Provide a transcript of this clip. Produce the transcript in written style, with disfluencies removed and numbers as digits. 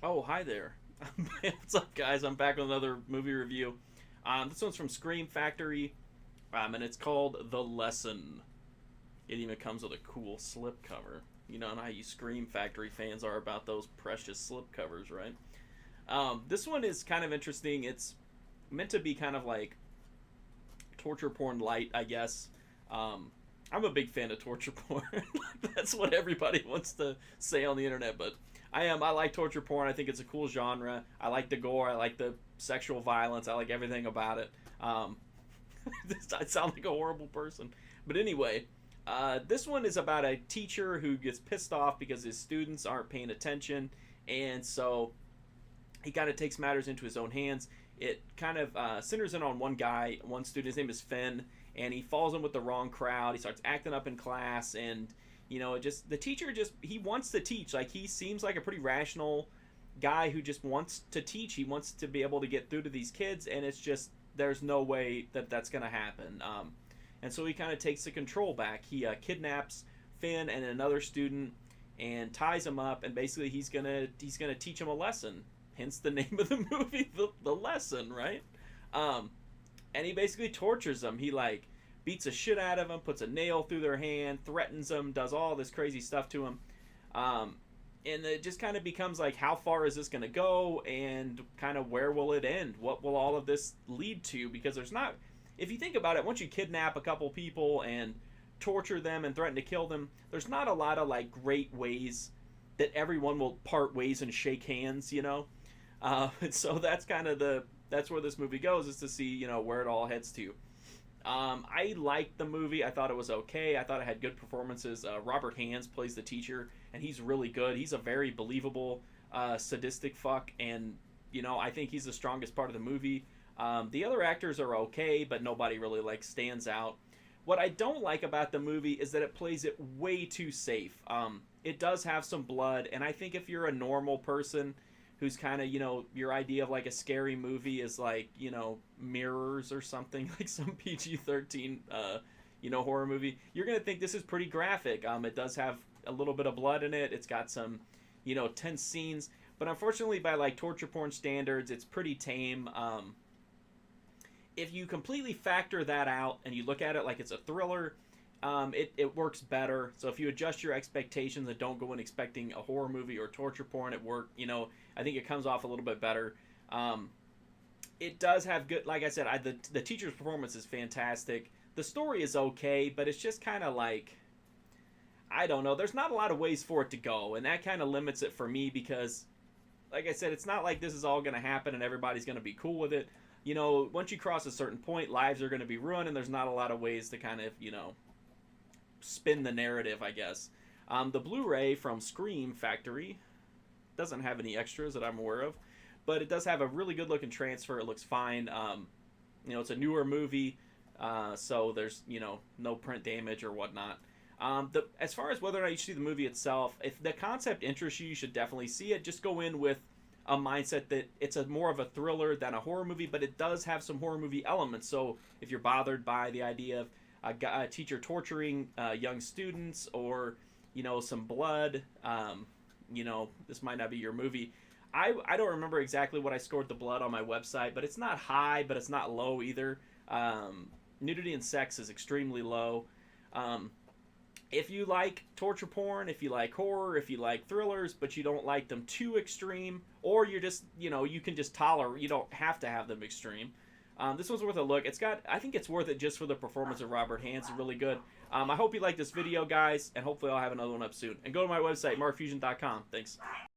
Oh, hi there. What's up, guys? I'm back with another movie review. This one's from Scream Factory, and it's called The Lesson. It even comes with a cool slipcover. You know how you Scream Factory fans are about those precious slipcovers, right? This one is kind of interesting. It's meant to be kind of like torture porn light, I guess. I'm a big fan of torture porn. That's what everybody wants to say on the internet, but I am. I like torture porn. I think it's a cool genre. I like the gore. I like the sexual violence. I like everything about it. Um, I sound like a horrible person, but anyway, this one is about a teacher who gets pissed off because his students aren't paying attention, and so he kind of takes matters into his own hands. It kind of centers in on one guy, one student. His name is Finn, and he falls in with the wrong crowd. He starts acting up in class, and it just the teacher just he wants to teach. Like he seems like a pretty rational guy who just wants to teach. He wants to be able to get through to these kids, and it's just there's no way that that's gonna happen. And so he kind of takes the control back. He kidnaps Finn and another student and ties him up, and basically he's gonna teach him a lesson. Hence the name of the movie, the lesson, right? Um, and he basically tortures them. He like beats a shit out of them, puts a nail through their hand, threatens them, does all this crazy stuff to them. Um, and it just kind of becomes like, how far is this going to go, and kind of where will it end? What will all of this lead to? Because there's not, if you think about it, once you kidnap a couple people and torture them and threaten to kill them, there's not a lot of like great ways that everyone will part ways and shake hands, and so that's kind of that's where this movie goes, is to see where it all heads to. I liked the movie. I thought it was okay. I thought it had good performances. Robert Hands plays the teacher, and he's really good. He's a very believable, sadistic fuck, and I think he's the strongest part of the movie. The other actors are okay, but nobody really like stands out. What I don't like about the movie is that it plays it way too safe. It does have some blood, and I think if you're a normal person who's kind of, your idea of like a scary movie is like, Mirrors or something, like some PG-13, horror movie, you're going to think this is pretty graphic. It does have a little bit of blood in it. It's got some, tense scenes. But unfortunately, by like torture porn standards, it's pretty tame. If you completely factor that out and you look at it like it's a thriller, it works better. So if you adjust your expectations and don't go in expecting a horror movie or torture porn, I think it comes off a little bit better. It does have good, like I said, the teacher's performance is fantastic. The story is okay, but it's just kind of like, I don't know. There's not a lot of ways for it to go, and that kind of limits it for me because, like I said, it's not like this is all going to happen and everybody's going to be cool with it. Once you cross a certain point, lives are going to be ruined, and there's not a lot of ways to kind of, spin the narrative, I guess. The Blu-ray from Scream Factory doesn't have any extras that I'm aware of, but it does have a really good looking transfer. It looks fine. It's a newer movie, so there's no print damage or whatnot. As far as whether or not you should see the movie itself, if the concept interests you, you should definitely see it. Just go in with a mindset that it's more of a thriller than a horror movie, but it does have some horror movie elements. So if you're bothered by the idea of a teacher torturing young students, or some blood, this might not be your movie. I don't remember exactly what I scored the blood on my website, but it's not high, but it's not low either. Nudity and sex is extremely low. If you like torture porn, if you like horror, if you like thrillers, but you don't like them too extreme, or you're just, you can just tolerate, you don't have to have them extreme. This one's worth a look. I think it's worth it just for the performance of Robert Hands. It's really good. I hope you like this video, guys, and hopefully I'll have another one up soon. And go to my website, markfusion.com. Thanks.